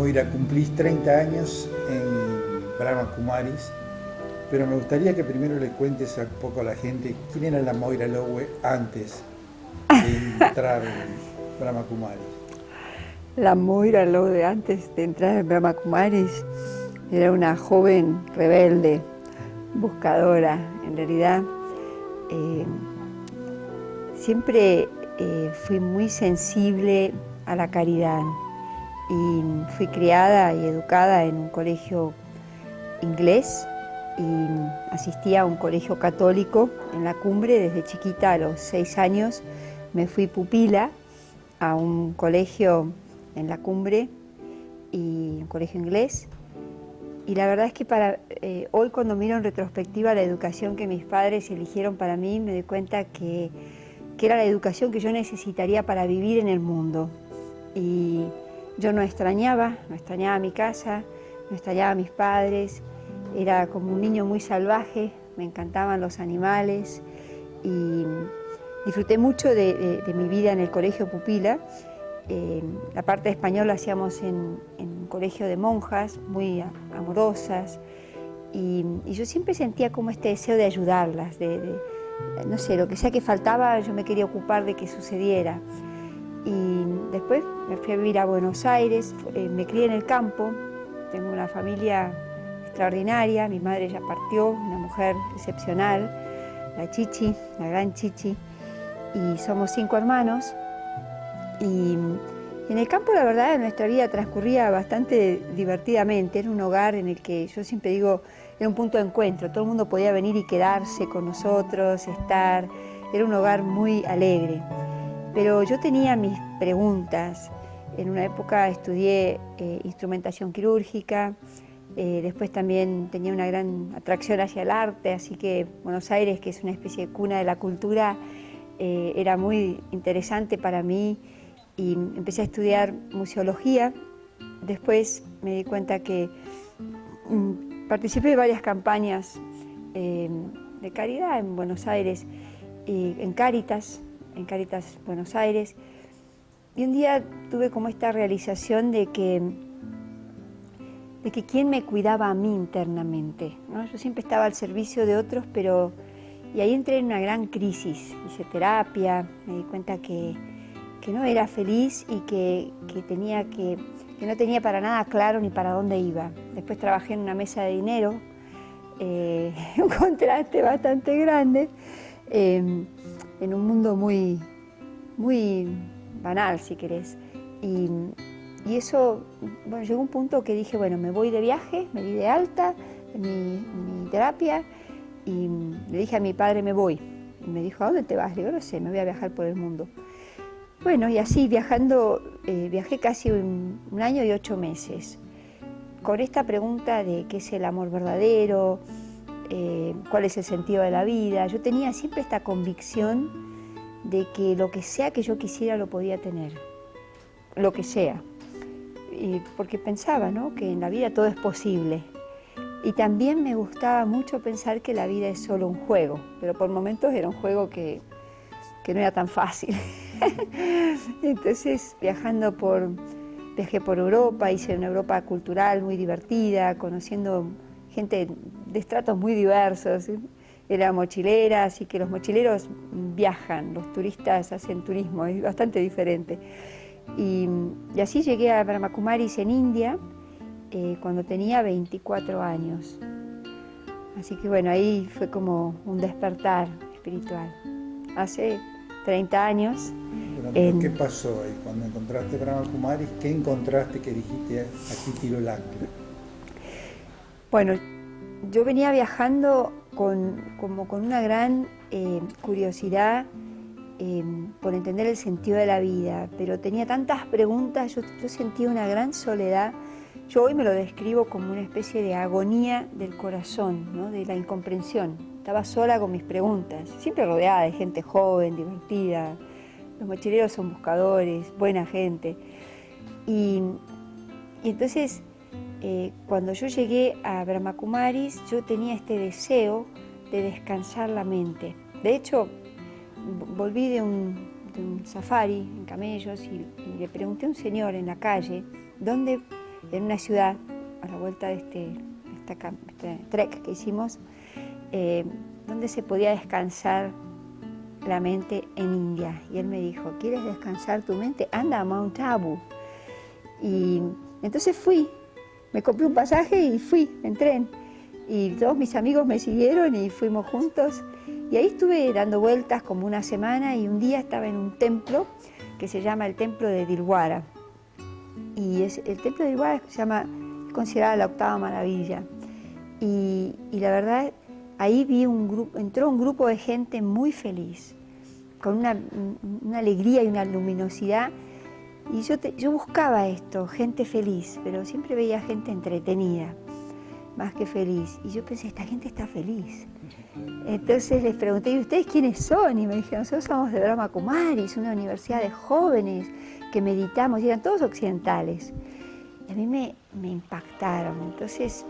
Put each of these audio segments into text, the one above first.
Moira, cumplís 30 años en Brahma Kumaris, pero me gustaría que primero le cuentes un poco a la gente quién era la Moira Lowe antes de entrar en Brahma Kumaris. La Moira Lowe de antes de entrar en Brahma Kumaris era una joven rebelde, buscadora. En realidad, eh, siempre fui muy sensible a la caridad y fui criada y educada en un colegio inglés y asistía a un colegio católico en La Cumbre desde chiquita. A los 6 años me fui pupila a un colegio en La Cumbre, y un colegio inglés. Y la verdad es que hoy, cuando miro en retrospectiva la educación que mis padres eligieron para mí, me doy cuenta que era la educación que yo necesitaría para vivir en el mundo. Y yo no extrañaba mi casa, no extrañaba a mis padres. Era como un niño muy salvaje, me encantaban los animales y disfruté mucho de mi vida en el colegio pupila. La parte de español la hacíamos en un colegio de monjas muy amorosas, y yo siempre sentía como este deseo de ayudarlas, no sé, lo que sea que faltaba, yo me quería ocupar de que sucediera. Y después me fui a vivir a Buenos Aires, me crié en el campo, tengo una familia extraordinaria, mi madre ya partió, una mujer excepcional, la Chichi, la gran Chichi, y somos 5 hermanos. Y en el campo, la verdad, nuestra vida transcurría bastante divertidamente. Era un hogar en el que, yo siempre digo, era un punto de encuentro. Todo el mundo podía venir y quedarse con nosotros, estar. Era un hogar muy alegre. Pero yo tenía mis preguntas. En una época estudié instrumentación quirúrgica. Después también tenía una gran atracción hacia el arte, así que Buenos Aires, que es una especie de cuna de la cultura, era muy interesante para mí. Y empecé a estudiar museología. Después me di cuenta que participé de varias campañas de caridad en Buenos Aires, en Cáritas Buenos Aires. Y un día tuve como esta realización de que quién me cuidaba a mí internamente, ¿no? Yo siempre estaba al servicio de otros, y ahí entré en una gran crisis. Hice terapia, me di cuenta que no era feliz y que no tenía para nada claro ni para dónde iba. Después trabajé en una mesa de dinero, un contraste bastante grande, en un mundo muy, muy banal, si querés. Y eso, bueno, llegó un punto que dije, bueno, me voy de viaje, me di de alta en mi terapia, y le dije a mi padre, me voy. Y me dijo, ¿a dónde te vas? Le digo, no sé, me voy a viajar por el mundo. Bueno, y así viajando, viajé casi un año y 8 meses, con esta pregunta de qué es el amor verdadero, cuál es el sentido de la vida. Yo tenía siempre esta convicción de que lo que sea que yo quisiera lo podía tener, lo que sea. Porque pensaba, ¿no?, que en la vida todo es posible. Y también me gustaba mucho pensar que la vida es solo un juego, pero por momentos era un juego que no era tan fácil. Entonces, viajé por Europa, hice una Europa cultural muy divertida, conociendo gente de estratos muy diversos. Era mochilera, así que los mochileros viajan, los turistas hacen turismo, es bastante diferente. Y así llegué a Brahma Kumaris en India, cuando tenía 24 años. Así que bueno, ahí fue como un despertar espiritual. Hace 30 años. Pero ¿qué pasó ahí cuando encontraste Brahma Kumaris? ¿Qué encontraste que dijiste, aquí tiro el ancla? Bueno, yo venía viajando con una gran curiosidad por entender el sentido de la vida, pero tenía tantas preguntas, yo sentía una gran soledad. Yo hoy me lo describo como una especie de agonía del corazón, ¿no?, de la incomprensión. Estaba sola con mis preguntas, siempre rodeada de gente joven, divertida. Los mochileros son buscadores, buena gente. Y entonces, cuando yo llegué a Brahma Kumaris, yo tenía este deseo de descansar la mente. De hecho, volví de un safari en camellos y le pregunté a un señor en la calle dónde en una ciudad, a la vuelta de este trek que hicimos, donde se podía descansar la mente en India. Y él me dijo, ¿quieres descansar tu mente? Anda a Mount Abu. Y entonces fui, me compré un pasaje y fui en tren. Y todos mis amigos me siguieron y fuimos juntos. Y ahí estuve dando vueltas como una semana y un día estaba en un templo que se llama el Templo de Dilwara. Y el Templo de Dilwara se llama, es considerada la octava maravilla. Y la verdad, ahí vi entró un grupo de gente muy feliz, con una alegría y una luminosidad. Y yo buscaba esto, gente feliz, pero siempre veía gente entretenida, más que feliz. Y yo pensé, esta gente está feliz. Entonces les pregunté, ¿y ustedes quiénes son? Y me dijeron, nosotros somos de Brahma Kumaris, una universidad de jóvenes que meditamos, y eran todos occidentales. Y a mí me impactaron. Entonces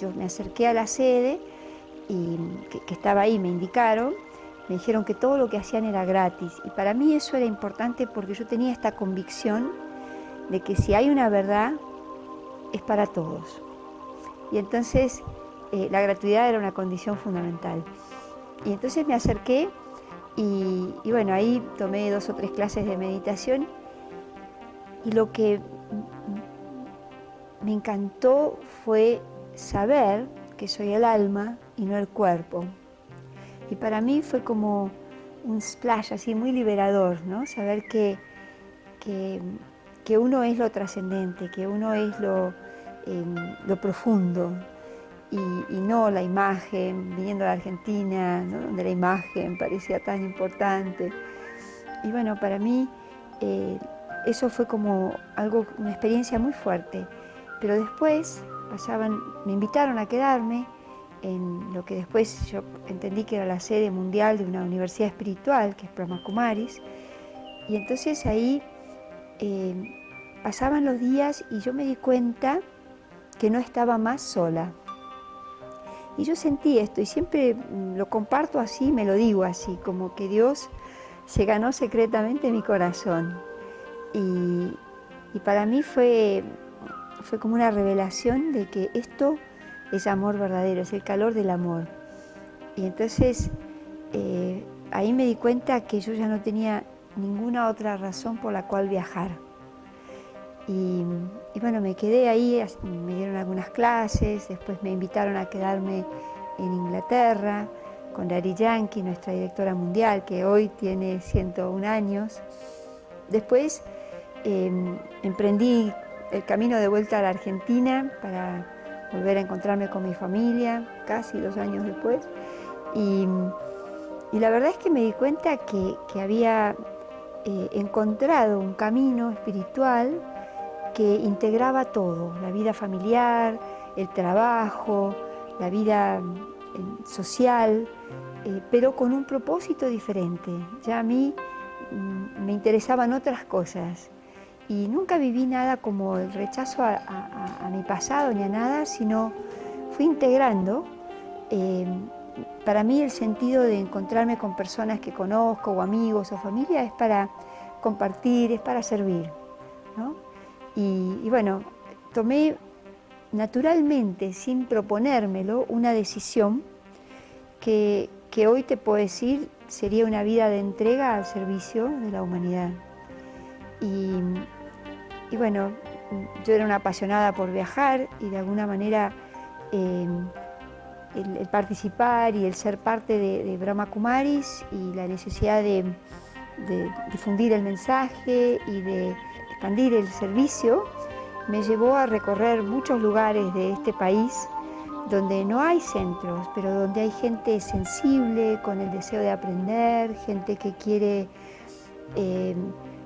yo me acerqué a la sede, y que estaba ahí, me indicaron, me dijeron que todo lo que hacían era gratis. Y para mí eso era importante porque yo tenía esta convicción de que si hay una verdad, es para todos. Y entonces la gratuidad era una condición fundamental. Y entonces me acerqué y bueno, ahí tomé 2 o 3 clases de meditación y lo que me encantó fue saber que soy el alma y no el cuerpo. Y para mí fue como un splash así muy liberador, ¿no? Saber que uno es lo trascendente, que uno es lo profundo y no la imagen, viniendo de Argentina, ¿no? Donde la imagen parecía tan importante. Y bueno, para mí eso fue como una experiencia muy fuerte. Pero después me invitaron a quedarme en lo que después yo entendí que era la sede mundial de una universidad espiritual, que es Brahma Kumaris. Y entonces ahí pasaban los días y yo me di cuenta que no estaba más sola. Y yo sentí esto y siempre lo comparto así, me lo digo así, como que Dios se ganó secretamente mi corazón. Y para mí fue como una revelación de que esto es amor verdadero, es el calor del amor. Y entonces ahí me di cuenta que yo ya no tenía ninguna otra razón por la cual viajar. Y bueno, me quedé ahí, me dieron algunas clases, después me invitaron a quedarme en Inglaterra con Daddy Yankee, nuestra directora mundial, que hoy tiene 101 años. Después emprendí el camino de vuelta a la Argentina para volver a encontrarme con mi familia, casi 2 años después. Y la verdad es que me di cuenta que había encontrado un camino espiritual que integraba todo, la vida familiar, el trabajo, la vida social, pero con un propósito diferente. Ya a mí me interesaban otras cosas y nunca viví nada como el rechazo a mi pasado ni a nada, sino fui integrando. Para mí el sentido de encontrarme con personas que conozco o amigos o familia es para compartir, es para servir, ¿no? Y bueno, tomé naturalmente, sin proponérmelo, una decisión que hoy te puedo decir sería una vida de entrega al servicio de la humanidad. Y bueno, yo era una apasionada por viajar y de alguna manera el participar y el ser parte de Brahma Kumaris y la necesidad de difundir el mensaje y de expandir el servicio me llevó a recorrer muchos lugares de este país donde no hay centros, pero donde hay gente sensible, con el deseo de aprender, gente que quiere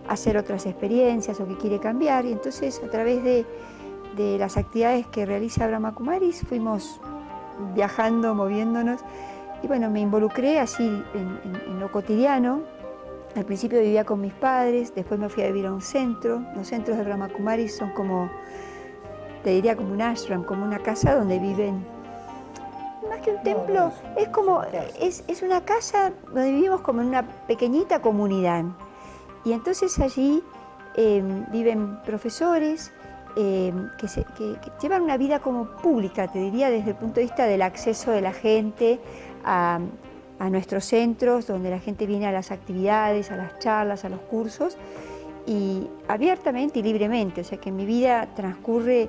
hacer otras experiencias o que quiere cambiar. Y entonces a través de las actividades que realiza Brahma Kumaris fuimos viajando, moviéndonos y bueno, me involucré así en lo cotidiano. Al principio vivía con mis padres, después me fui a vivir a un centro. Los centros de Brahma Kumaris son como, te diría como un ashram, como una casa donde viven, más que un templo, es como, es una casa donde vivimos como en una pequeñita comunidad. Y entonces allí viven profesores que llevan una vida como pública, te diría, desde el punto de vista del acceso de la gente a nuestros centros, donde la gente viene a las actividades, a las charlas, a los cursos, y abiertamente y libremente, o sea que mi vida transcurre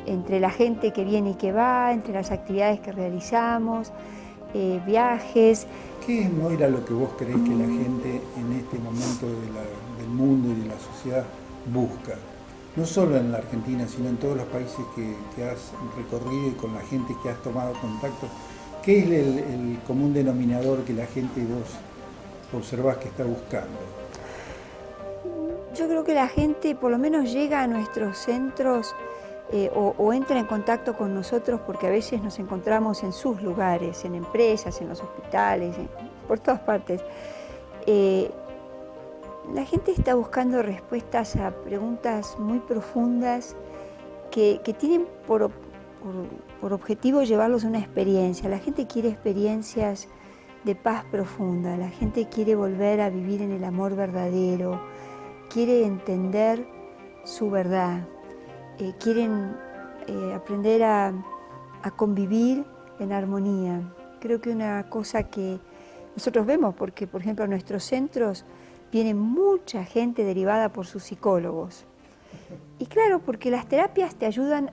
entre la gente que viene y que va, entre las actividades que realizamos, viajes. ¿Qué es, Moira, lo que vos creés que la gente en este momento del mundo y de la sociedad busca? No solo en la Argentina, sino en todos los países que has recorrido y con la gente que has tomado contacto. ¿Qué es el común denominador que la gente vos observás que está buscando? Yo creo que la gente por lo menos llega a nuestros centros o entra en contacto con nosotros porque a veces nos encontramos en sus lugares, en empresas, en los hospitales, por todas partes. La gente está buscando respuestas a preguntas muy profundas que tienen por objetivo llevarlos a una experiencia. La gente quiere experiencias de paz profunda, la gente quiere volver a vivir en el amor verdadero, quiere entender su verdad, quieren aprender a convivir en armonía. Creo que una cosa que nosotros vemos, porque por ejemplo a nuestros centros viene mucha gente derivada por sus psicólogos. Y claro, porque las terapias te ayudan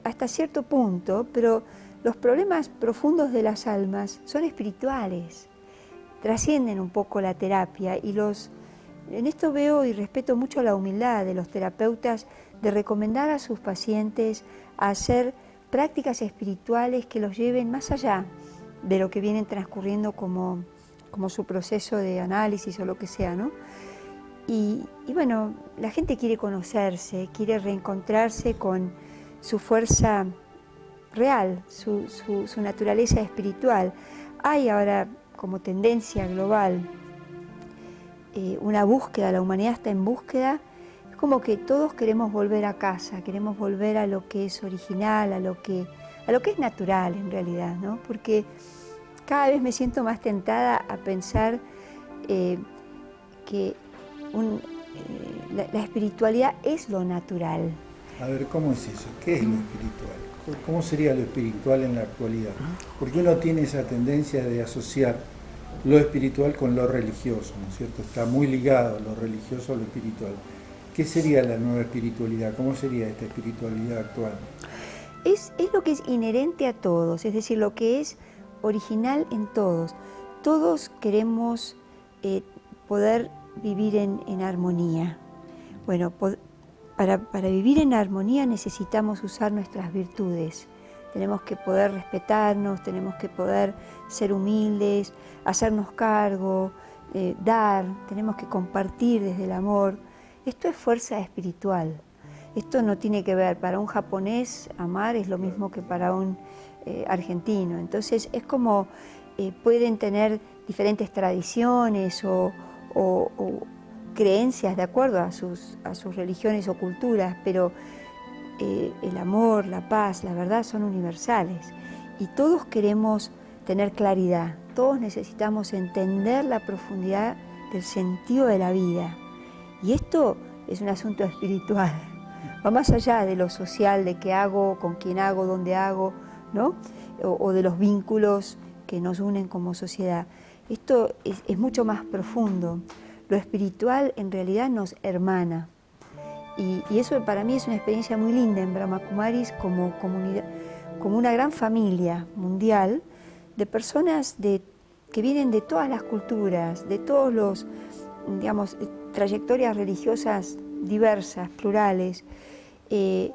hasta cierto punto, pero los problemas profundos de las almas son espirituales, trascienden un poco la terapia y en esto veo y respeto mucho la humildad de los terapeutas de recomendar a sus pacientes a hacer prácticas espirituales que los lleven más allá de lo que vienen transcurriendo como su proceso de análisis o lo que sea, ¿no? Y bueno, la gente quiere conocerse, quiere reencontrarse con su fuerza real, su naturaleza espiritual. Hay ahora como tendencia global una búsqueda, la humanidad está en búsqueda, es como que todos queremos volver a casa, queremos volver a lo que es original, a lo que es natural en realidad, ¿no? Porque cada vez me siento más tentada a pensar que la espiritualidad es lo natural. A ver, ¿cómo es eso? ¿Qué es lo espiritual? ¿Cómo sería lo espiritual en la actualidad? Porque uno tiene esa tendencia de asociar lo espiritual con lo religioso, ¿no es cierto? Está muy ligado lo religioso a lo espiritual. ¿Qué sería la nueva espiritualidad? ¿Cómo sería esta espiritualidad actual? Es lo que es inherente a todos, es decir, lo que es original en todos. Todos queremos poder vivir en armonía. Bueno, para vivir en armonía necesitamos usar nuestras virtudes. Tenemos que poder respetarnos, tenemos que poder ser humildes, hacernos cargo, dar, tenemos que compartir desde el amor. Esto es fuerza espiritual. Esto no tiene que ver, para un japonés amar es lo mismo que para un argentino. Entonces es como pueden tener diferentes tradiciones o creencias de acuerdo a sus religiones o culturas, pero el amor, la paz, la verdad son universales y todos queremos tener claridad, todos necesitamos entender la profundidad del sentido de la vida y esto es un asunto espiritual, va más allá de lo social, de qué hago, con quién hago, dónde hago, ¿no? o de los vínculos que nos unen como sociedad. Esto es mucho más profundo, lo espiritual en realidad nos hermana. Y eso para mí es una experiencia muy linda en Brahma Kumaris como comunidad, como una gran familia mundial de personas que vienen de todas las culturas, de todos los, digamos, trayectorias religiosas diversas, plurales, y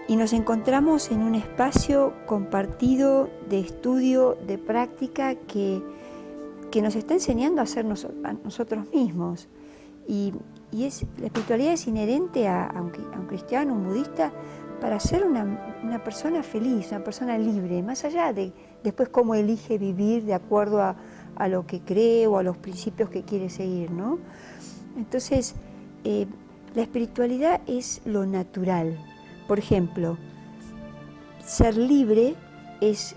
nos encontramos en un espacio compartido de estudio, de práctica que nos está enseñando a ser a nosotros mismos. La espiritualidad es inherente a un cristiano, un budista, para ser una persona feliz, una persona libre, más allá de después cómo elige vivir de acuerdo a lo que cree o a los principios que quiere seguir, ¿no? Entonces, la espiritualidad es lo natural. Por ejemplo, ser libre es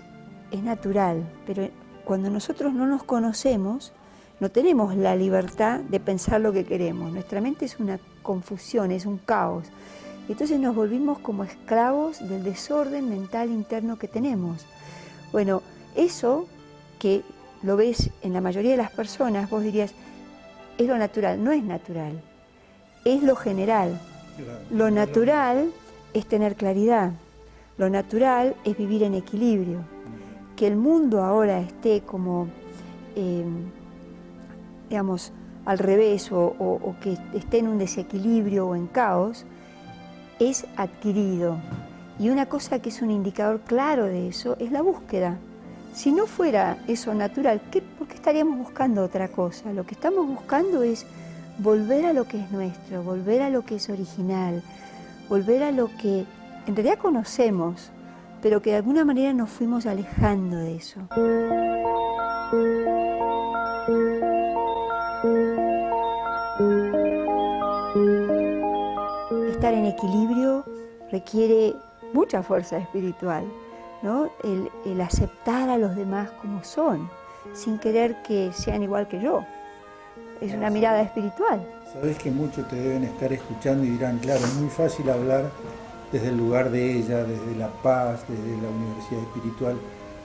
natural, pero cuando nosotros no nos conocemos, no tenemos la libertad de pensar lo que queremos. Nuestra mente es una confusión, es un caos. Entonces nos volvimos como esclavos del desorden mental interno que tenemos. Bueno, eso que lo ves en la mayoría de las personas, vos dirías, es lo natural. No es natural, es lo general. Lo natural es tener claridad, lo natural es vivir en equilibrio. Que el mundo ahora esté como, digamos, al revés o que esté en un desequilibrio o en caos, es adquirido. Y una cosa que es un indicador claro de eso es la búsqueda. Si no fuera eso natural, ¿por qué estaríamos buscando otra cosa? Lo que estamos buscando es volver a lo que es nuestro, volver a lo que es original, volver a lo que en realidad conocemos, pero que de alguna manera nos fuimos alejando de eso. Estar en equilibrio requiere mucha fuerza espiritual, ¿no? El aceptar a los demás como son, sin querer que sean igual que yo. Es una mirada espiritual. Sabes que muchos te deben estar escuchando y dirán, claro, es muy fácil hablar desde el lugar de ella, desde la paz, desde la universidad espiritual,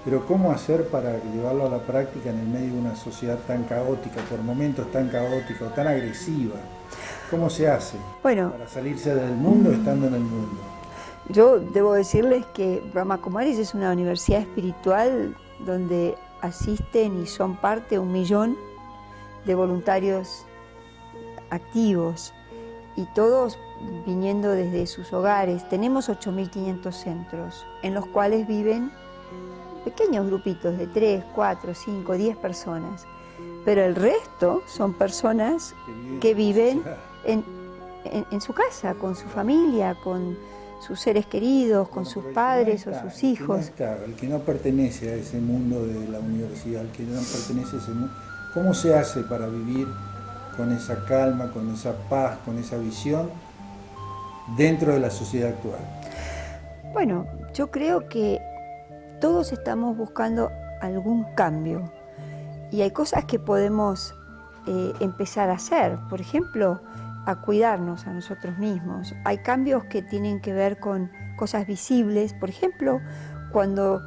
pero ¿cómo hacer para llevarlo a la práctica en el medio de una sociedad tan caótica, por momentos tan caótica o tan agresiva? ¿Cómo se hace para salirse del mundo estando en el mundo? Yo debo decirles que Brahma Kumaris es una universidad espiritual donde asisten y son parte 1 millón de voluntarios activos y todos viniendo desde sus hogares. Tenemos 8.500 centros en los cuales viven pequeños grupitos de 3, 4, 5, 10 personas, pero el resto son personas que viven en su casa, con su familia, con sus seres queridos, con sus padres o sus hijos. El que no pertenece a ese mundo de la universidad, el que no pertenece a ese mundo, ¿cómo se hace para vivir con esa calma, con esa paz, con esa visión dentro de la sociedad actual? Bueno, yo creo que todos estamos buscando algún cambio y hay cosas que podemos empezar a hacer. Por ejemplo, a cuidarnos a nosotros mismos. Hay cambios que tienen que ver con cosas visibles. Por ejemplo, cuando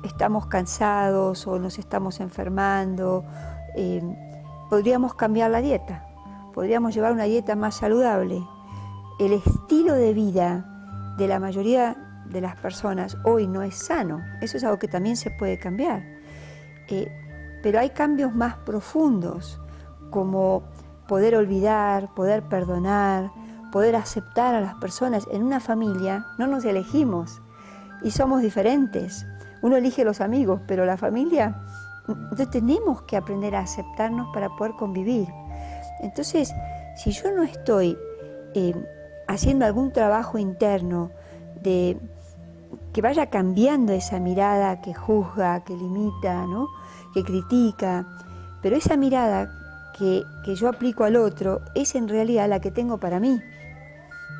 estamos cansados o nos estamos enfermando, podríamos cambiar la dieta, podríamos llevar una dieta más saludable. El estilo de vida de la mayoría de las personas hoy no es sano, eso es algo que también se puede cambiar. Pero hay cambios más profundos, como poder olvidar, poder perdonar, poder aceptar a las personas. En una familia no nos elegimos y somos diferentes. Uno elige los amigos, pero la familia, entonces tenemos que aprender a aceptarnos para poder convivir. Entonces, si yo no estoy haciendo algún trabajo interno de que vaya cambiando esa mirada que juzga, que limita, ¿no?, que critica, pero esa mirada que yo aplico al otro es en realidad la que tengo para mí.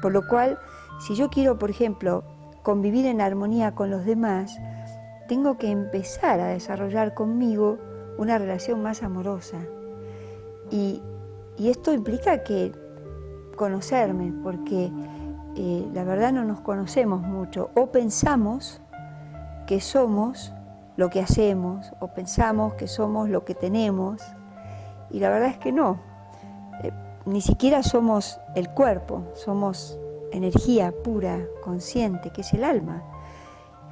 Por lo cual, si yo quiero, por ejemplo, convivir en armonía con los demás, tengo que empezar a desarrollar conmigo una relación más amorosa. Y esto implica que conocerme, porque la verdad no nos conocemos mucho. O pensamos que somos lo que hacemos, o pensamos que somos lo que tenemos, y la verdad es que no. Ni siquiera somos el cuerpo, somos energía pura, consciente, que es el alma.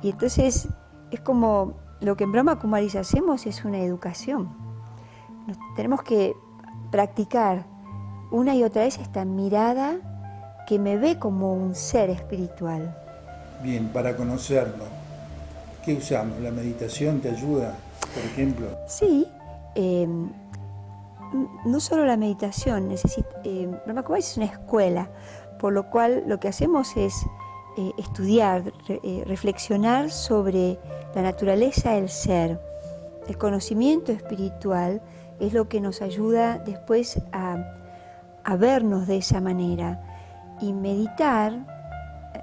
Y entonces es como lo que en Brahma Kumaris hacemos es una educación. Tenemos que practicar una y otra vez esta mirada que me ve como un ser espiritual. Bien, para conocerlo, ¿qué usamos? ¿La meditación te ayuda, por ejemplo? Sí, no solo la meditación, Brahma Kumaris es una escuela, por lo cual lo que hacemos es estudiar, reflexionar sobre la naturaleza del ser. El conocimiento espiritual es lo que nos ayuda después a vernos de esa manera. Y meditar,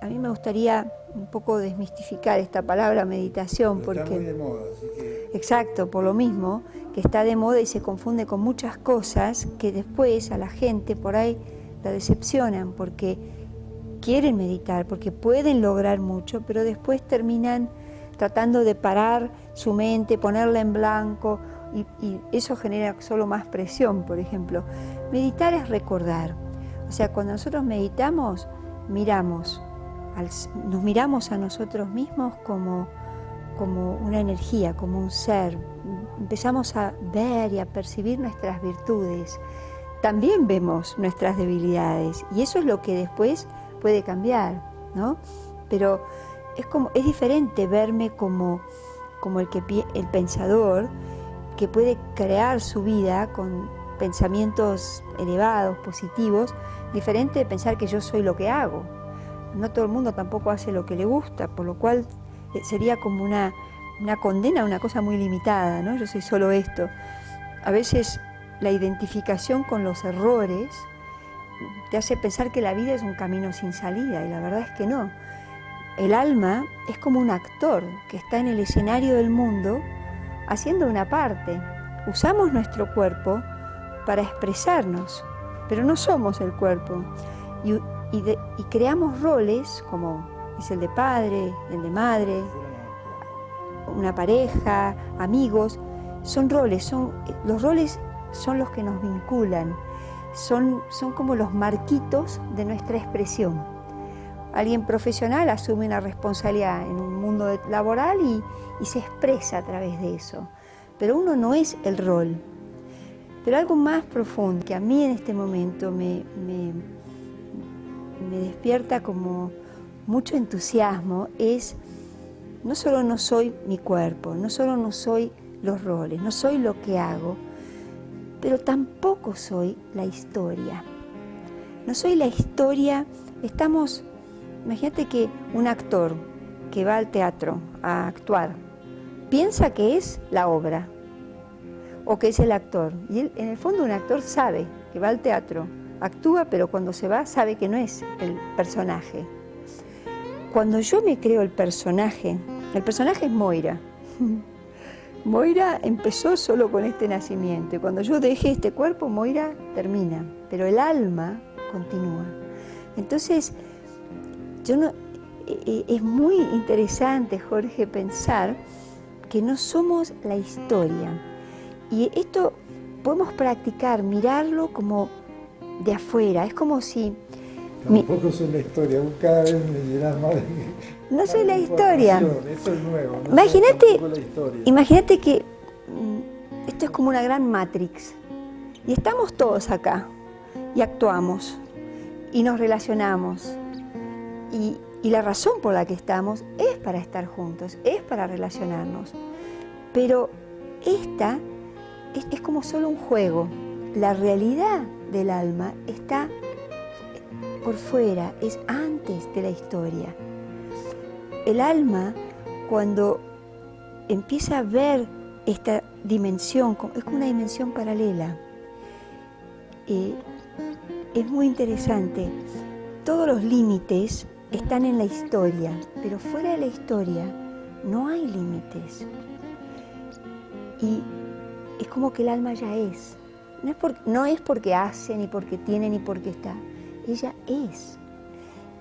a mí me gustaría un poco desmistificar esta palabra meditación, pero porque está muy de moda, así que... Exacto, por lo mismo, que está de moda y se confunde con muchas cosas que después a la gente por ahí la decepcionan, porque quieren meditar, porque pueden lograr mucho, pero después terminan tratando de parar su mente, ponerla en blanco, y eso genera solo más presión, por ejemplo. Meditar es recordar. O sea, cuando nosotros meditamos, nos miramos a nosotros mismos como una energía, como un ser. Empezamos a ver y a percibir nuestras virtudes. También vemos nuestras debilidades, y eso es lo que después puede cambiar, ¿no? Pero es diferente verme como el pensador que puede crear su vida con pensamientos elevados, positivos, diferente de pensar que yo soy lo que hago. No todo el mundo tampoco hace lo que le gusta, por lo cual sería como una condena, una cosa muy limitada, ¿no? Yo soy solo esto. A veces la identificación con los errores te hace pensar que la vida es un camino sin salida, y la verdad es que no. El alma es como un actor que está en el escenario del mundo haciendo una parte. Usamos nuestro cuerpo para expresarnos, pero no somos el cuerpo. Y creamos roles como es el de padre, el de madre, una pareja, amigos. Son roles, los roles son los que nos vinculan, son como los marquitos de nuestra expresión. Alguien profesional asume una responsabilidad en un mundo laboral y se expresa a través de eso. Pero uno no es el rol. Pero algo más profundo que a mí en este momento me despierta como mucho entusiasmo es: no solo no soy mi cuerpo, no solo no soy los roles, no soy lo que hago, pero tampoco soy la historia. No soy la historia. Imagínate que un actor que va al teatro a actuar piensa que es la obra o que es el actor. Y él, en el fondo, un actor sabe que va al teatro, actúa, pero cuando se va sabe que no es el personaje. Cuando yo me creo el personaje es Moira. Moira empezó solo con este nacimiento, y cuando yo deje este cuerpo, Moira termina, pero el alma continúa. Entonces, es muy interesante, Jorge, pensar que no somos la historia. Y esto podemos practicar, mirarlo como de afuera. Es como si... Tampoco soy la historia, cada vez me llenas más de... No soy la historia. Eso es nuevo. No imagínate que esto es como una gran Matrix. Y estamos todos acá, y actuamos, y nos relacionamos. Y la razón por la que estamos es para estar juntos, es para relacionarnos. Pero esta es como solo un juego. La realidad del alma está por fuera, es antes de la historia. El alma, cuando empieza a ver esta dimensión, es como una dimensión paralela. Es muy interesante. Todos los límites están en la historia, pero fuera de la historia no hay límites. Y es como que el alma ya es. No es porque hace, ni porque tiene, ni porque está. Ella es.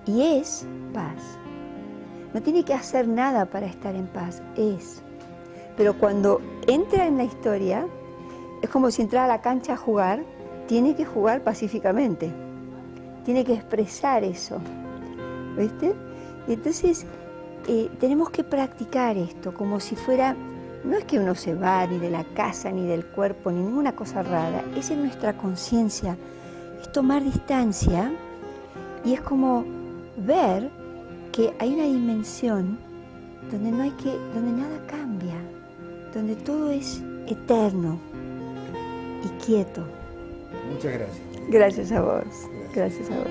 Y es paz. No tiene que hacer nada para estar en paz, es. Pero cuando entra en la historia, es como si entrara a la cancha a jugar, tiene que jugar pacíficamente. Tiene que expresar eso. ¿Viste? Y entonces tenemos que practicar esto como si fuera, no es que uno se va ni de la casa, ni del cuerpo, ni ninguna cosa rara, es en nuestra conciencia, es tomar distancia y es como ver que hay una dimensión donde donde nada cambia, donde todo es eterno y quieto. Muchas gracias. Gracias a vos. Gracias a vos.